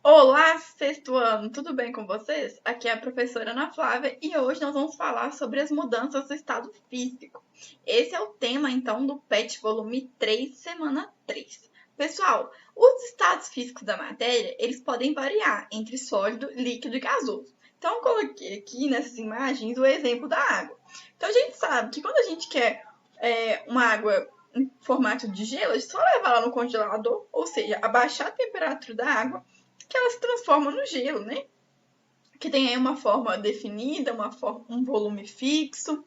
Olá, sexto ano, tudo bem com vocês? Aqui é a professora Ana Flávia e hoje nós vamos falar sobre as mudanças do estado físico. Esse é o tema, então, do PET volume 3, semana 3. Pessoal, os estados físicos da matéria, eles podem variar entre sólido, líquido e gasoso. Então, eu coloquei aqui nessas imagens o exemplo da água. Então, a gente sabe que quando a gente quer uma água em formato de gelo, a gente só leva ela no congelador, ou seja, abaixar a temperatura da água que ela se transforma no gelo, né? Que tem aí uma forma definida, um volume fixo.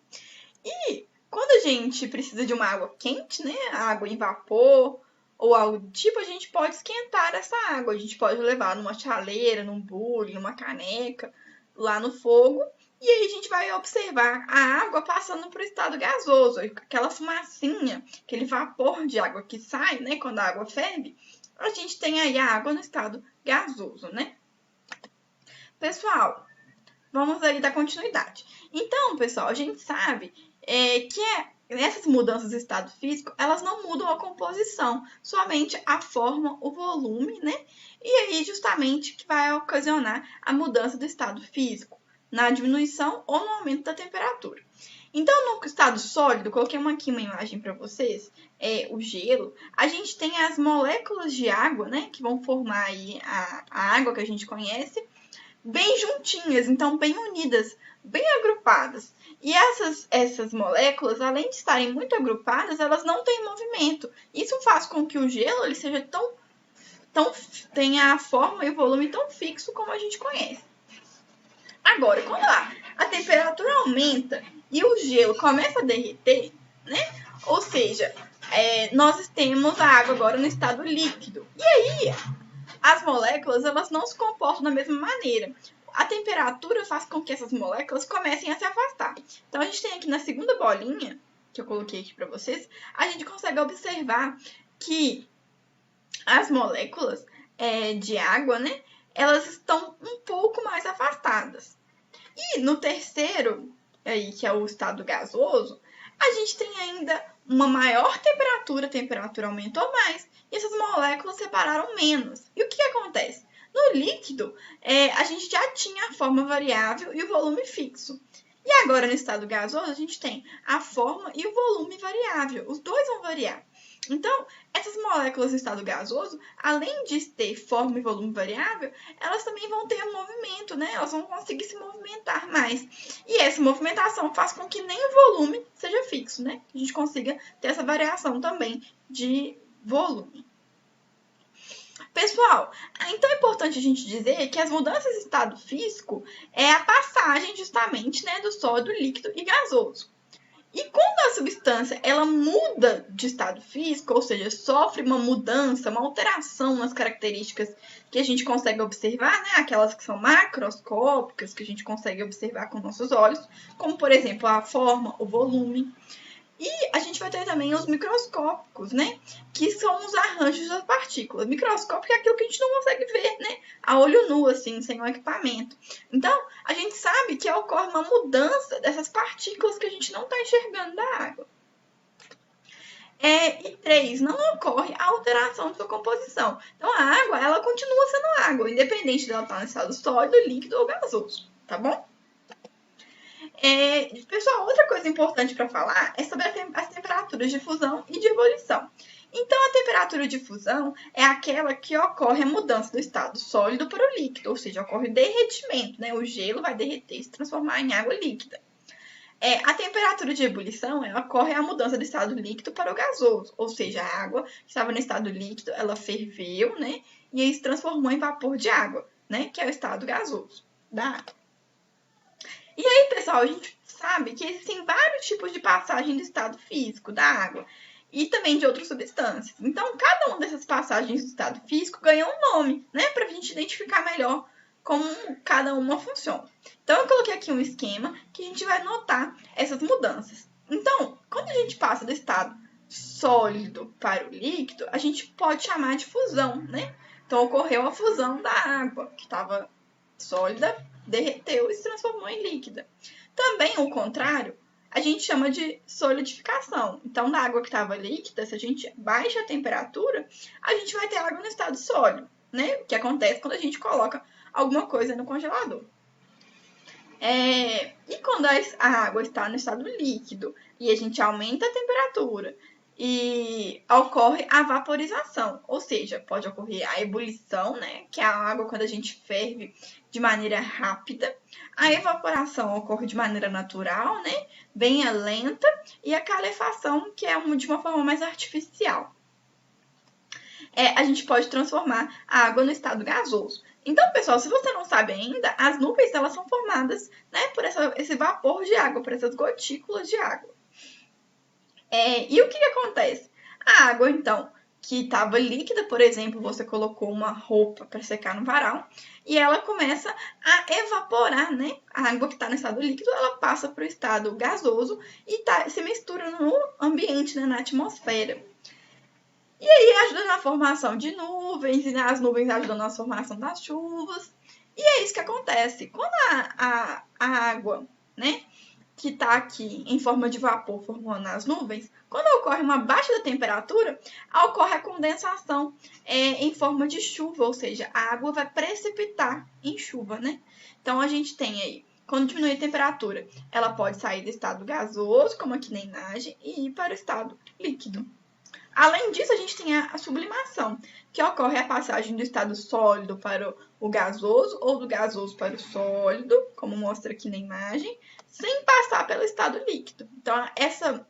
E quando a gente precisa de uma água quente, né? Água em vapor ou algo do tipo, a gente pode esquentar essa água. A gente pode levar numa chaleira, num bule, numa caneca, lá no fogo. E aí a gente vai observar a água passando para o estado gasoso, aquela fumacinha, aquele vapor de água que sai, né, quando a água ferve, a gente tem aí a água no estado gasoso, né? Pessoal, vamos aí dar continuidade. Então, pessoal, a gente sabe essas mudanças do estado físico, elas não mudam a composição, somente a forma, o volume, né? E aí, justamente, que vai ocasionar a mudança do estado físico, na diminuição ou no aumento da temperatura. Então, no estado sólido, coloquei aqui uma imagem para vocês, o gelo, a gente tem as moléculas de água, né, que vão formar aí a água que a gente conhece, bem juntinhas, então bem unidas, bem agrupadas. E essas moléculas, além de estarem muito agrupadas, elas não têm movimento. Isso faz com que o gelo ele seja tenha a forma e o volume tão fixo como a gente conhece. Agora, quando a temperatura aumenta e o gelo começa a derreter, né? Ou seja, nós temos a água agora no estado líquido. E aí, as moléculas elas não se comportam da mesma maneira. A temperatura faz com que essas moléculas comecem a se afastar. Então, a gente tem aqui na segunda bolinha, que eu coloquei aqui para vocês, a gente consegue observar que as moléculas de água, né, elas estão um pouco mais afastadas. E no terceiro, aí, que é o estado gasoso, a gente tem ainda uma maior temperatura, a temperatura aumentou mais, e essas moléculas separaram menos. E o que acontece? No líquido, a gente já tinha a forma variável e o volume fixo. E agora, no estado gasoso, a gente tem a forma e o volume variável. Os dois vão variar. Então, essas moléculas em estado gasoso, além de ter forma e volume variável, elas também vão ter um movimento, né? Elas vão conseguir se movimentar mais. E essa movimentação faz com que nem o volume seja fixo, né? A gente consiga ter essa variação também de volume. Pessoal, então é importante a gente dizer que as mudanças de estado físico é a passagem justamente, né, do sólido, líquido e gasoso. E quando a substância ela muda de estado físico, ou seja, sofre uma mudança, uma alteração nas características que a gente consegue observar, né? Aquelas que são macroscópicas, que a gente consegue observar com nossos olhos, como por exemplo a forma, o volume. E a gente vai ter também os microscópicos, né? Que são os arranjos das partículas. Microscópico é aquilo que a gente não consegue ver, né? A olho nu, assim, sem um equipamento. Então, a gente sabe que ocorre uma mudança dessas partículas que a gente não está enxergando da água. E 3, não ocorre a alteração de sua composição. Então, a água, ela continua sendo água, independente dela estar no estado sólido, líquido ou gasoso, tá bom? Pessoal, outra coisa importante para falar é sobre as temperaturas de fusão e de ebulição. Então, a temperatura de fusão é aquela que ocorre a mudança do estado sólido para o líquido, ou seja, ocorre o derretimento, né? O gelo vai derreter e se transformar em água líquida. A temperatura de ebulição ocorre a mudança do estado líquido para o gasoso, ou seja, a água que estava no estado líquido, ela ferveu, né? E aí se transformou em vapor de água, né? Que é o estado gasoso da água. E aí, pessoal, a gente sabe que existem vários tipos de passagem do estado físico da água e também de outras substâncias. Então, cada uma dessas passagens do estado físico ganha um nome, né, para a gente identificar melhor como cada uma funciona. Então, eu coloquei aqui um esquema que a gente vai notar essas mudanças. Então, quando a gente passa do estado sólido para o líquido, a gente pode chamar de fusão, né? Então, ocorreu a fusão da água, que estava sólida, derreteu e se transformou em líquida. Também o contrário, a gente chama de solidificação. Então, da água que estava líquida, se a gente baixa a temperatura, a gente vai ter água no estado sólido. né? Que acontece quando a gente coloca alguma coisa no congelador. E quando a água está no estado líquido e a gente aumenta a temperatura e ocorre a vaporização, ou seja, pode ocorrer a ebulição, né, que é a água quando a gente ferve de maneira rápida, a evaporação ocorre de maneira natural, né, bem lenta, e a calefação, que é de uma forma mais artificial. A gente pode transformar a água no estado gasoso. Então, pessoal, se você não sabe ainda, as nuvens elas são formadas, né, por esse vapor de água, por essas gotículas de água. E o que acontece? A água, então, que estava líquida, por exemplo, você colocou uma roupa para secar no varal e ela começa a evaporar, né? A água que está no estado líquido, ela passa para o estado gasoso e se mistura no ambiente, né, na atmosfera. E aí ajuda na formação de nuvens, e as nuvens ajudam na formação das chuvas. E é isso que acontece. Quando a água, né, que está aqui em forma de vapor formando as nuvens, quando ocorre uma baixa da temperatura, ocorre a condensação em forma de chuva, ou seja, a água vai precipitar em chuva, né? Então a gente tem aí, quando diminui a temperatura, ela pode sair do estado gasoso, como aqui na imagem, e ir para o estado líquido. Além disso, a gente tem a sublimação, que ocorre a passagem do estado sólido para o gasoso ou do gasoso para o sólido, como mostra aqui na imagem, sem passar pelo estado líquido. Então, essa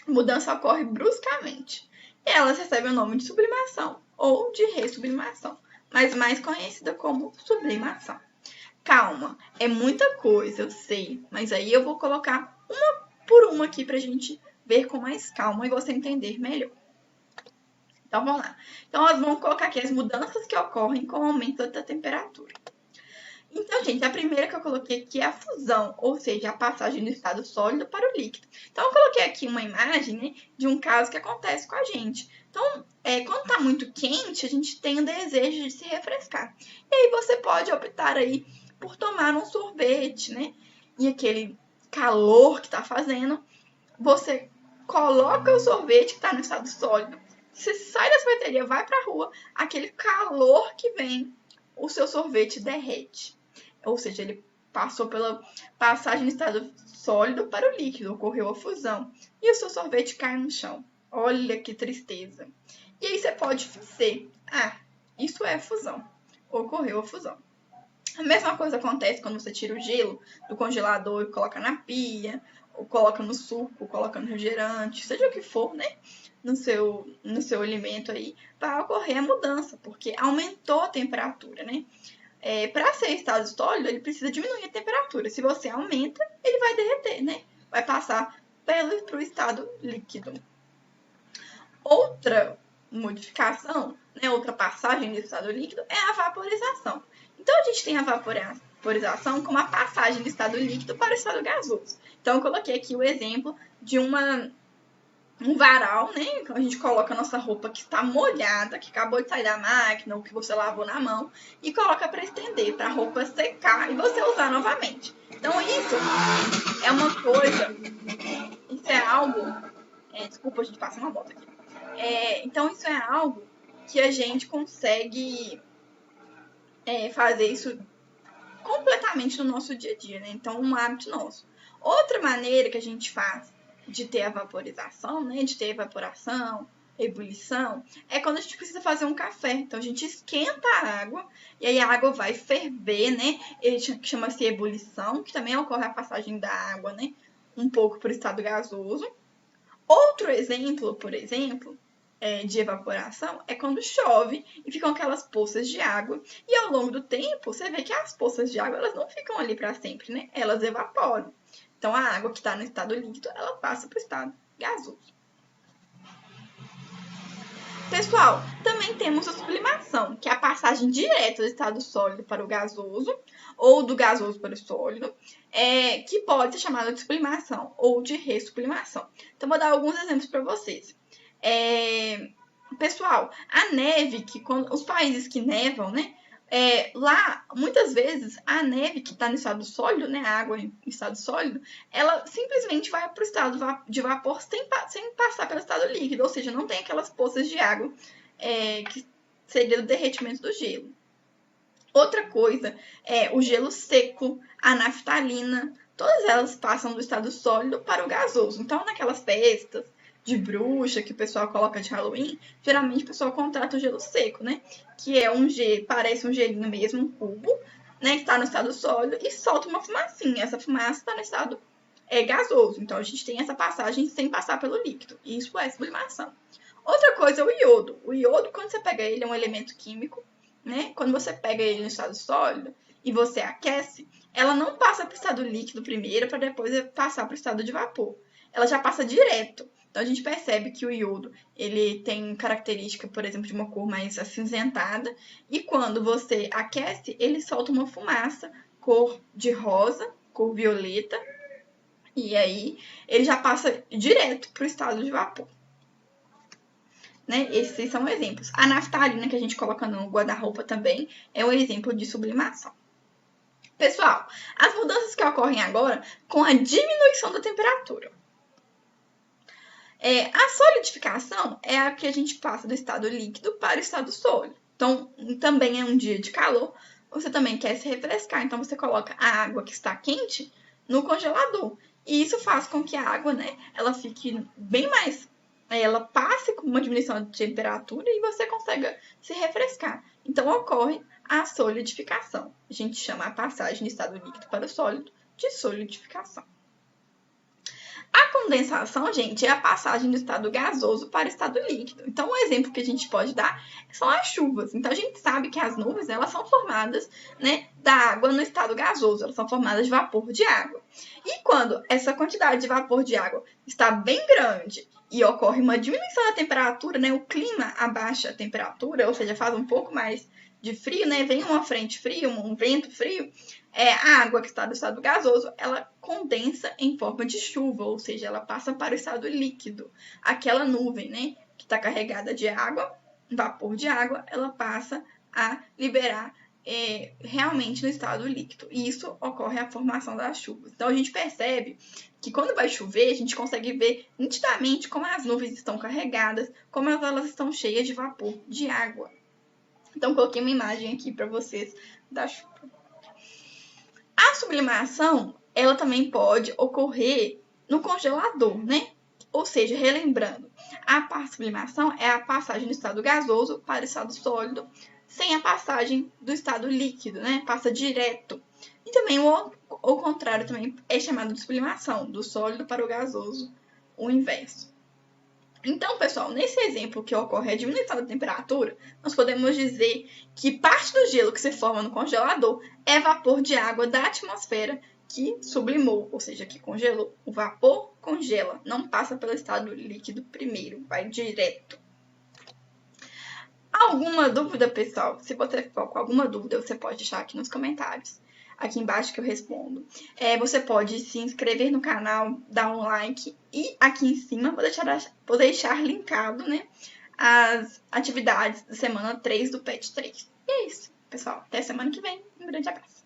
mudança ocorre bruscamente. E elas recebem o nome de sublimação ou de ressublimação, mas mais conhecida como sublimação. Calma, é muita coisa, eu sei, mas aí eu vou colocar uma por uma aqui para a gente ver com mais calma e você entender melhor. Então, vamos lá. Então, nós vamos colocar aqui as mudanças que ocorrem com o aumento da temperatura. Então, gente, a primeira que eu coloquei aqui é a fusão, ou seja, a passagem do estado sólido para o líquido. Então, eu coloquei aqui uma imagem, né, de um caso que acontece com a gente. Então, quando está muito quente, a gente tem o desejo de se refrescar. E aí você pode optar aí por tomar um sorvete, né? E aquele calor que está fazendo, você coloca o sorvete que está no estado sólido. Você sai da sorveteria, vai para a rua, aquele calor que vem, o seu sorvete derrete. Ou seja, ele passou pela passagem do estado sólido para o líquido, ocorreu a fusão. E o seu sorvete cai no chão. Olha que tristeza. E aí você pode dizer, isso é fusão. Ocorreu a fusão. A mesma coisa acontece quando você tira o gelo do congelador e coloca na pia, ou coloca no suco, coloca no refrigerante, seja o que for, né? No seu alimento aí, vai ocorrer a mudança, porque aumentou a temperatura, né? Para ser estado sólido, ele precisa diminuir a temperatura. Se você aumenta, ele vai derreter, né? Vai passar para o estado líquido. Outra modificação, né, outra passagem do estado líquido é a vaporização. Então, a gente tem a vaporização como a passagem do estado líquido para o estado gasoso. Então, eu coloquei aqui o exemplo de um varal, né? Então, a gente coloca a nossa roupa que está molhada, que acabou de sair da máquina ou que você lavou na mão e coloca para estender, para a roupa secar e você usar novamente. Então, isso é uma coisa, isso é algo... desculpa, a gente passa uma volta aqui. Então, isso é algo que a gente consegue fazer isso completamente no nosso dia a dia, né? Então, um hábito nosso. Outra maneira que a gente faz de ter a vaporização, né? De ter evaporação, ebulição, é quando a gente precisa fazer um café. Então, a gente esquenta a água e aí a água vai ferver, né? Ele chama-se ebulição, que também ocorre a passagem da água, né? Um pouco para o estado gasoso. Outro exemplo, por exemplo, de evaporação é quando chove e ficam aquelas poças de água. E ao longo do tempo, você vê que as poças de água elas não ficam ali para sempre, né? Elas evaporam. Então, a água que está no estado líquido, ela passa para o estado gasoso. Pessoal, também temos a sublimação, que é a passagem direta do estado sólido para o gasoso, ou do gasoso para o sólido, que pode ser chamada de sublimação ou de ressublimação. Então, vou dar alguns exemplos para vocês. Pessoal, a neve, quando os países que nevam, né? Lá, muitas vezes, a neve que está no estado sólido, né, a água em estado sólido, ela simplesmente vai para o estado de vapor sem passar pelo estado líquido, ou seja, não tem aquelas poças de água que seria o derretimento do gelo. Outra coisa é o gelo seco, a naftalina, todas elas passam do estado sólido para o gasoso. Então, naquelas festas de bruxa que o pessoal coloca de Halloween, geralmente o pessoal contrata o gelo seco, né? Que é um gelo, parece um gelinho mesmo, um cubo, né? Que está no estado sólido e solta uma fumacinha. Essa fumaça está no estado gasoso. Então, a gente tem essa passagem sem passar pelo líquido. Isso é sublimação. Outra coisa é o iodo. O iodo, quando você pega ele, é um elemento químico, né? Quando você pega ele no estado sólido e você aquece, ela não passa para o estado líquido primeiro para depois passar para o estado de vapor. Ela já passa direto. Então, a gente percebe que o iodo, ele tem característica, por exemplo, de uma cor mais acinzentada. E quando você aquece, ele solta uma fumaça, cor de rosa, cor violeta. E aí, ele já passa direto para o estado de vapor. Né? Esses são exemplos. A naftalina, que a gente coloca no guarda-roupa também, é um exemplo de sublimação. Pessoal, as mudanças que ocorrem agora com a diminuição da temperatura. A solidificação é a que a gente passa do estado líquido para o estado sólido. Então, também é um dia de calor, você também quer se refrescar, então você coloca a água que está quente no congelador. E isso faz com que a água, né, ela fique bem mais, ela passe com uma diminuição de temperatura e você consiga se refrescar. Então, ocorre a solidificação. A gente chama a passagem do estado líquido para o sólido de solidificação. A condensação, gente, é a passagem do estado gasoso para o estado líquido. Então, um exemplo que a gente pode dar são as chuvas. Então, a gente sabe que as nuvens, elas são formadas, né, da água no estado gasoso. Elas são formadas de vapor de água. E quando essa quantidade de vapor de água está bem grande e ocorre uma diminuição da temperatura, né, o clima abaixa a temperatura, ou seja, faz um pouco mais de frio, né, vem uma frente fria, um vento frio, a água que está no estado gasoso, ela condensa em forma de chuva, ou seja, ela passa para o estado líquido. Aquela nuvem, né, que está carregada de água, vapor de água, ela passa a liberar realmente no estado líquido. E isso ocorre a formação das chuvas. Então, a gente percebe que quando vai chover, a gente consegue ver nitidamente como as nuvens estão carregadas, como elas estão cheias de vapor de água. Então, coloquei uma imagem aqui para vocês da chuva. A sublimação, ela também pode ocorrer no congelador, né? Ou seja, relembrando, a sublimação é a passagem do estado gasoso para o estado sólido, sem a passagem do estado líquido, né? Passa direto. E também o contrário também é chamado de sublimação, do sólido para o gasoso, o inverso. Então, pessoal, nesse exemplo que ocorre a diminuição da temperatura, nós podemos dizer que parte do gelo que se forma no congelador é vapor de água da atmosfera que sublimou, ou seja, que congelou. O vapor congela, não passa pelo estado líquido primeiro, vai direto. Alguma dúvida, pessoal? Se você ficou com alguma dúvida, você pode deixar aqui nos comentários. Aqui embaixo que eu respondo. Você pode se inscrever no canal, dar um like e aqui em cima vou deixar linkado, né, as atividades da semana 3 do PET 3. E é isso, pessoal. Até semana que vem. Um grande abraço.